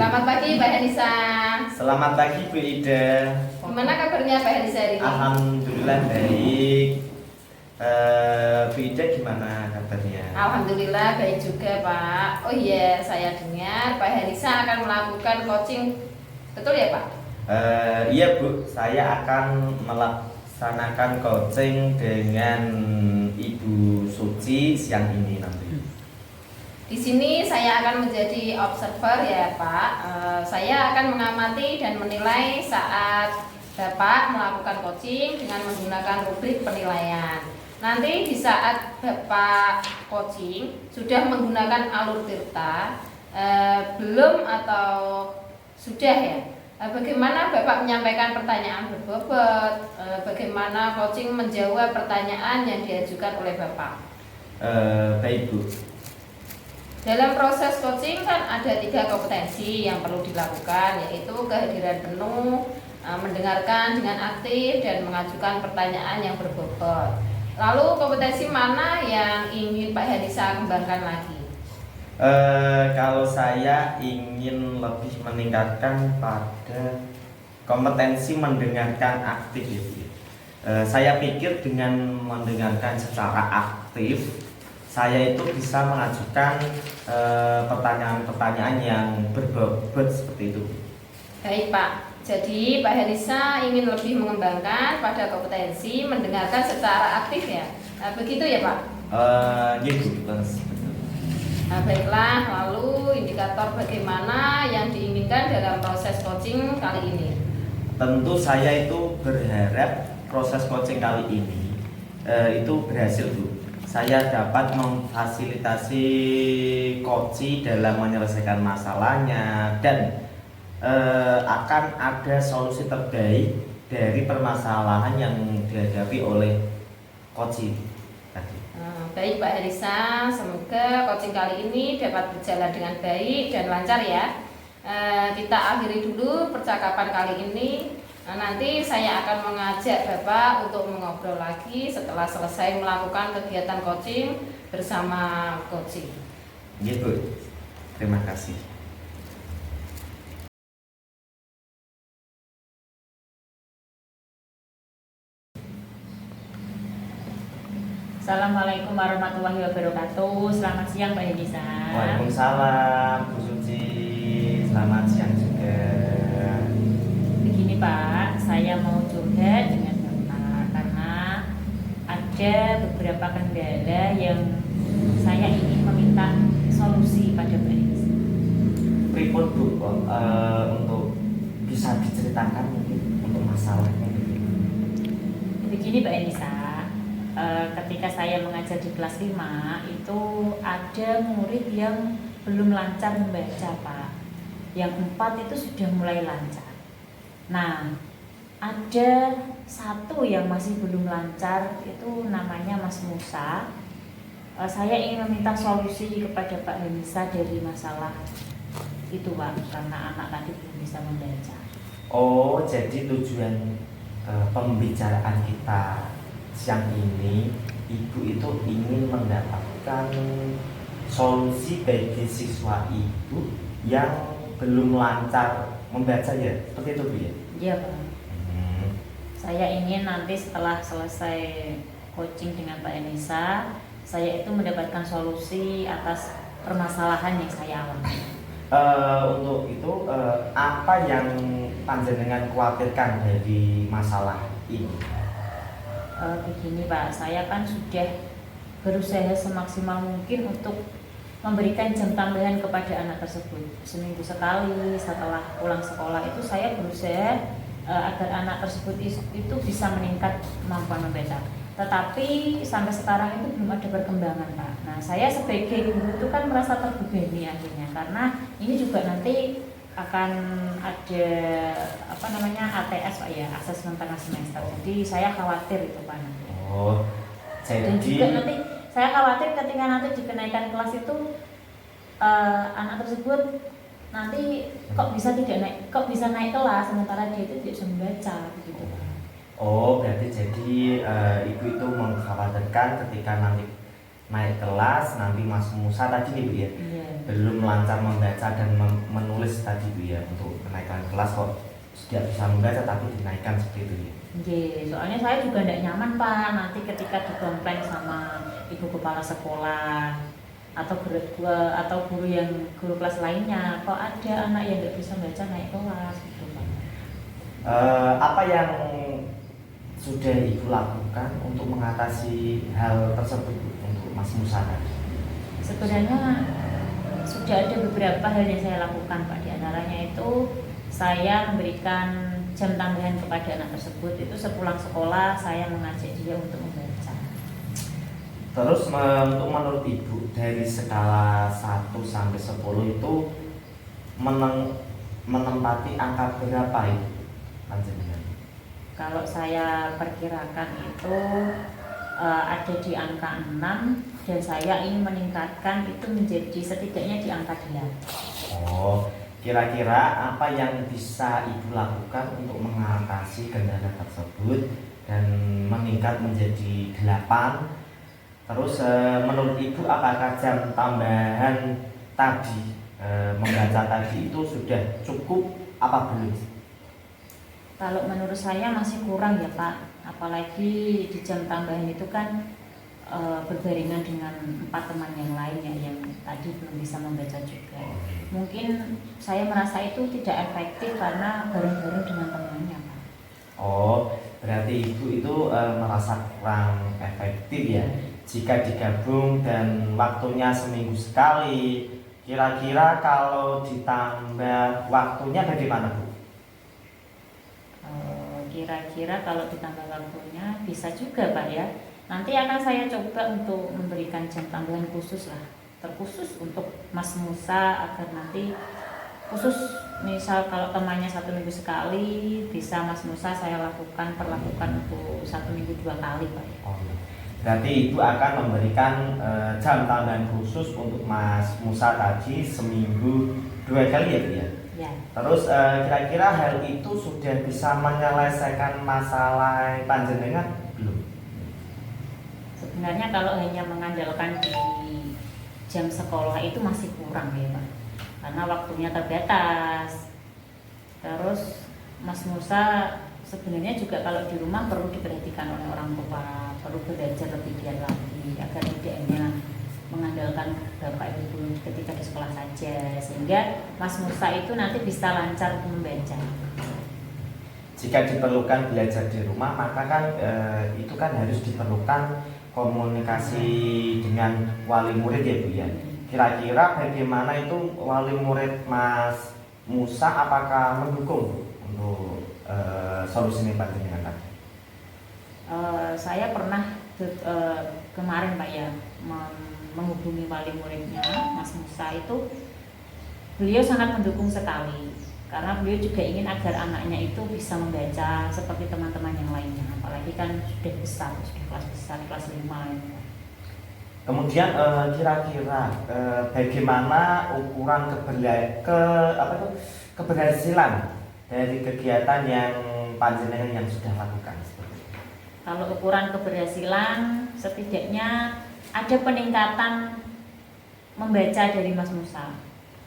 Selamat pagi Mbak Henisa. Selamat pagi Bu Ida. Gimana kabarnya Mbak Henisa hari ini? Alhamdulillah baik. Bu Ida gimana kabarnya? Alhamdulillah baik juga Pak. Oh iya, saya dengar Pak Henisa akan melakukan coaching, betul ya Pak? Iya Bu, saya akan melaksanakan coaching dengan Ibu Suci siang ini nanti. Di sini saya akan menjadi observer ya Pak. Saya akan mengamati dan menilai saat Bapak melakukan coaching dengan menggunakan rubrik penilaian. Nanti di saat Bapak coaching sudah menggunakan alur tirta, belum atau sudah ya? Bagaimana Bapak menyampaikan pertanyaan berbobot? Bagaimana coaching menjawab pertanyaan yang diajukan oleh Bapak? Baik Bu. Dalam proses coaching kan ada 3 kompetensi yang perlu dilakukan, yaitu kehadiran penuh, mendengarkan dengan aktif, dan mengajukan pertanyaan yang berbobot. Lalu kompetensi mana yang ingin Pak Henisa kembangkan lagi? Kalau saya ingin lebih meningkatkan pada kompetensi mendengarkan aktif ya Bu. Saya pikir dengan mendengarkan secara aktif saya itu bisa mengajukan pertanyaan-pertanyaan yang berbobot seperti itu. Baik Pak, jadi Pak Henisa ingin lebih mengembangkan pada kompetensi mendengarkan secara aktif ya? Begitu ya Pak? Gitu. Nah, baiklah, lalu indikator bagaimana yang diinginkan dalam proses coaching kali ini? Tentu saya itu berharap proses coaching kali ini itu berhasil Bu. Saya dapat memfasilitasi coach dalam menyelesaikan masalahnya dan akan ada solusi terbaik dari permasalahan yang dihadapi oleh coach tadi. Baik Pak Henisa, semoga coaching kali ini dapat berjalan dengan baik dan lancar ya. Kita akhiri dulu percakapan kali ini. Nanti saya akan mengajak Bapak untuk mengobrol lagi setelah selesai melakukan kegiatan coaching bersama coaching. Gitu. Terima kasih. Assalamualaikum warahmatullahi wabarakatuh. Selamat siang Pak Henisa. Waalaikumsalam Bu Suci. Selamat siang juga. Begini Pak, saya mau curhat dengan Bapak karena ada beberapa kendala yang saya ingin meminta solusi pada Pak Henisa. Pripun Bu, untuk bisa diceritakan mungkin untuk masalahnya? Begini Pak Henisa, ketika saya mengajar di kelas 5 itu ada murid yang belum lancar membaca Pak. Yang 4 itu sudah mulai lancar. Nah, ada satu yang masih belum lancar, itu namanya Mas Musa. Saya ingin meminta solusi kepada Pak Henisa dari masalah itu Pak, karena anak tadi belum bisa membaca. Oh, jadi tujuan pembicaraan kita siang ini, Ibu itu ingin mendapatkan solusi bagi siswa Ibu yang belum lancar membaca ya, seperti itu Bu ya? Iya Pak. Saya ingin nanti setelah selesai coaching dengan Pak Henisa, saya itu mendapatkan solusi atas permasalahan yang saya alami. Untuk itu apa yang panjenengan khawatirkan dari masalah ini? Begini Pak, saya kan sudah berusaha semaksimal mungkin untuk memberikan jam tambahan kepada anak tersebut. Seminggu sekali setelah pulang sekolah itu saya berusaha agar anak tersebut itu bisa meningkat kemampuan membaca. Tetapi sampai sekarang itu belum ada perkembangan Pak. Nah, saya sebagai guru itu kan merasa terbebani akhirnya, karena ini juga nanti akan ada ATS Pak ya, asesmen tengah semester. Jadi saya khawatir itu Pak nanti. Oh, jadi Dan juga nanti saya khawatir ketika nanti di kenaikan kelas itu anak tersebut nanti kok bisa naik kelas sementara dia itu tidak bisa membaca begitu Pak. Oh, berarti jadi Ibu itu mengkhawatirkan ketika nanti naik kelas nanti Mas Musa tadi nih Bu ya, Iya. belum lancar membaca dan menulis tadi Bu ya, untuk kenaikan kelas kok sudah bisa membaca tapi dinaikkan seperti itu ya. Soalnya saya juga tidak nyaman Pak, nanti ketika dikomplain sama ibu kepala sekolah atau guru yang guru kelas lainnya, kok ada anak yang nggak bisa baca naik kelas gitu Pak. Apa yang sudah Ibu lakukan untuk mengatasi hal tersebut Bu, untuk Mas Musa tadi? Sebenarnya sudah ada beberapa hal yang saya lakukan Pak, di antaranya itu saya memberikan jam tambahan kepada anak tersebut. Itu sepulang sekolah saya mengajak dia untuk membaca. Terus untuk menurut Ibu dari skala 1 sampai 10 itu menempati angka berapa itu panjenengan? Kalau saya perkirakan itu ada di angka 6 dan saya ingin meningkatkan itu menjadi setidaknya di angka 8. Oh, kira-kira apa yang bisa Ibu lakukan untuk mengatasi kendala tersebut dan meningkat menjadi 8? Terus menurut Ibu apakah jam tambahan tadi membaca tadi itu sudah cukup apa belum? Kalau menurut saya masih kurang ya Pak, apalagi di jam tambahan itu kan berbarengan dengan 4 teman yang lain ya, yang tadi belum bisa membaca juga. Mungkin saya merasa itu tidak efektif karena bareng-bareng dengan temannya Pak. Oh, berarti Ibu itu merasa kurang efektif ya jika digabung dan waktunya seminggu sekali. Kira-kira kalau ditambah waktunya bagaimana Bu? Kira-kira kalau ditambah waktunya bisa juga Pak ya. Nanti akan saya coba untuk memberikan jam tambahan khusus lah, terkhusus untuk Mas Musa, agar nanti khusus misal kalau temannya 1 minggu sekali, bisa Mas Musa saya perlakukan untuk 1 minggu 2 kali Pak ya. Oh, berarti Ibu akan memberikan jam tambahan khusus untuk Mas Musa tadi seminggu 2 kali ya Bu ya? Ya. Terus kira-kira hal itu sudah bisa menyelesaikan masalah panjenengan belum? Sebenarnya kalau hanya mengandalkan di jam sekolah itu masih kurang ya Pak, karena waktunya terbatas. Terus Mas Musa sebenarnya juga kalau di rumah perlu diperhatikan oleh orang tua, perlu belajar lebih giat lagi agar tidak hanya mengandalkan Bapak Ibu guru ketika di sekolah saja, sehingga Mas Musa itu nanti bisa lancar membaca. Jika diperlukan belajar di rumah, maka kan itu kan harus diperlukan komunikasi dengan wali murid ya Bu ya. Kira-kira bagaimana itu wali murid Mas Musa, apakah mendukung untuk solusi ini panjenengan tadi? Saya pernah kemarin Pak ya menghubungi wali muridnya Mas Musa, itu beliau sangat mendukung sekali karena beliau juga ingin agar anaknya itu bisa membaca seperti teman-teman yang lainnya, apalagi kan sudah besar, sudah kelas besar, kelas 5 ya. Kemudian kira-kira bagaimana ukuran keberhasilan dari kegiatan yang panjenengan yang sudah lakukan? Kalau ukuran keberhasilan, setidaknya ada peningkatan membaca dari Mas Musa,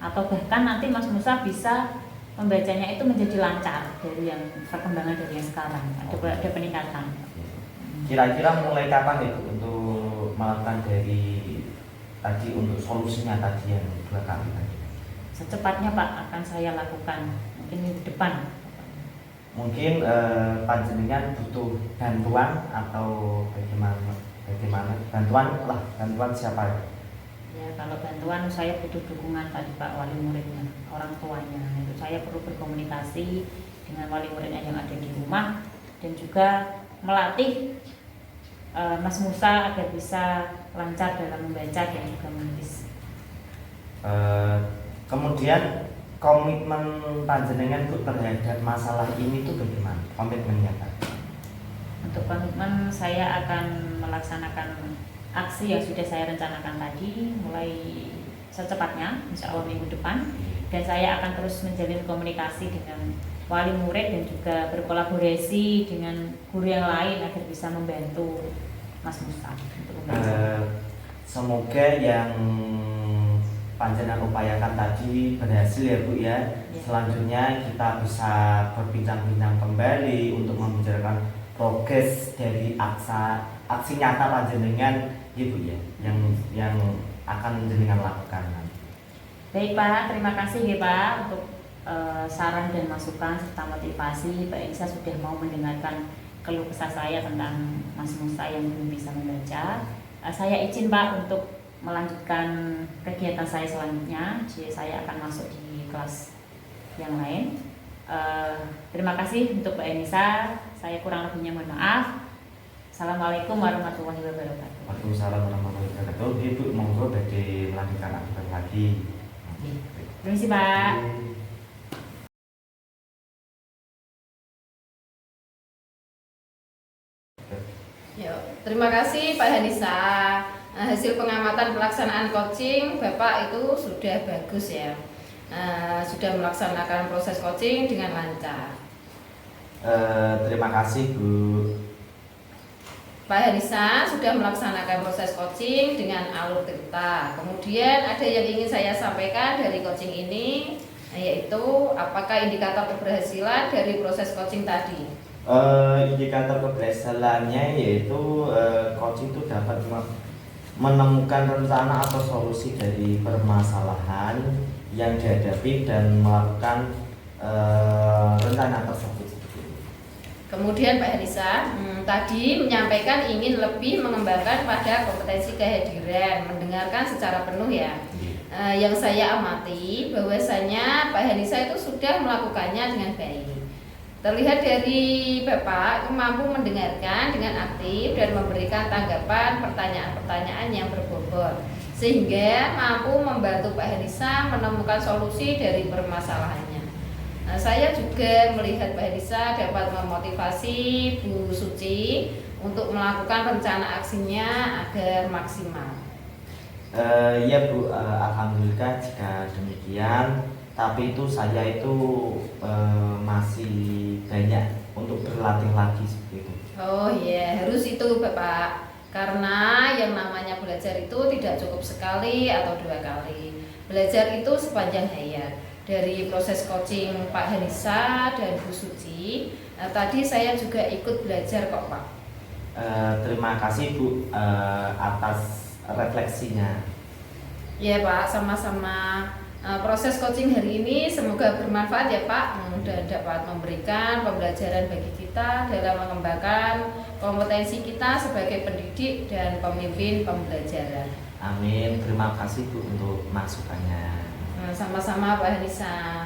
atau bahkan nanti Mas Musa bisa membacanya itu menjadi lancar dari yang perkembangan dari yang sekarang. Ada peningkatan. Kira-kira mulai kapan itu untuk melakukan dari tadi untuk solusinya tadi yang 2 kali tadi? Secepatnya Pak akan saya lakukan, mungkin minggu depan. Mungkin panjenengan butuh bantuan atau bagaimana bantuan siapa? Ya, kalau bantuan saya butuh dukungan tadi Pak, wali muridnya, orang tuanya. Itu saya perlu berkomunikasi dengan wali muridnya yang ada di rumah dan juga melatih Mas Musa agar bisa lancar dalam membaca dan juga menulis. Kemudian komitmen panjenengan untuk terhadap masalah ini itu bagaimana? Komitmennya Pak? Untuk komitmen, saya akan melaksanakan aksi yang sudah saya rencanakan tadi mulai secepatnya, insya Allah minggu depan, dan saya akan terus menjalin komunikasi dengan wali murid dan juga berkolaborasi dengan guru yang lain agar bisa membantu Mas Musa untuk membaca. semoga yang panjenengan upayakan tadi berhasil ya Bu ya. Selanjutnya kita bisa berbincang-bincang kembali untuk membicarakan progres dari aksi nyata panjenengan Ibu ya, yang akan jenengan lakukan. Baik Pak, terima kasih ya Pak untuk saran dan masukan serta motivasi. Pak Enisa sudah mau mendengarkan keluh kesah saya tentang Mas Musa yang belum bisa membaca. Saya izin Pak untuk melanjutkan kegiatan saya selanjutnya. Jadi saya akan masuk di kelas yang lain. Terima kasih untuk Pak Enisa. Saya kurang lebihnya mohon maaf. Assalamualaikum warahmatullahi wabarakatuh. Waalaikumsalam warahmatullahi wabarakatuh. Ibu monggo badhe melanjutkan aktivitas lagi. Terima kasih Pak. Terima kasih Pak Hanisa. Hasil pengamatan pelaksanaan coaching Bapak itu sudah bagus ya. Sudah melaksanakan proses coaching dengan lancar. Terima kasih Bu. Pak Hanisa sudah melaksanakan proses coaching dengan alur cerita. Kemudian ada yang ingin saya sampaikan dari coaching ini, yaitu apakah indikator keberhasilan dari proses coaching tadi? Indikator keberhasilannya yaitu coaching itu dapat menemukan rencana atau solusi dari permasalahan yang dihadapi dan melakukan rencana tersebut. Kemudian Pak Hanisa tadi menyampaikan ingin lebih mengembangkan pada kompetensi kehadiran, mendengarkan secara penuh ya. Yang saya amati bahwasanya Pak Hanisa itu sudah melakukannya dengan baik. Terlihat dari Bapak itu mampu mendengarkan dengan aktif dan memberikan tanggapan pertanyaan-pertanyaan yang berbobot, sehingga mampu membantu Pak Hanisa menemukan solusi dari permasalahannya. Saya juga melihat Pak Hanisa dapat memotivasi Bu Suci untuk melakukan rencana aksinya agar maksimal. Ya Bu, alhamdulillah jika demikian. Tapi itu saya itu masih banyak untuk berlatih lagi seperti itu. Oh iya, harus itu Bapak. Karena yang namanya belajar itu tidak cukup sekali atau 2 kali. Belajar itu sepanjang hayat. Dari proses coaching Pak Hanisa dan Bu Suci, tadi saya juga ikut belajar kok Pak. Terima kasih Bu atas refleksinya. Ya Pak, sama-sama. Proses coaching hari ini semoga bermanfaat ya Pak, dan dapat memberikan pembelajaran bagi kita dalam mengembangkan kompetensi kita sebagai pendidik dan pemimpin pembelajaran. Amin, terima kasih Bu untuk masukannya. Sama-sama Pak Hanisa.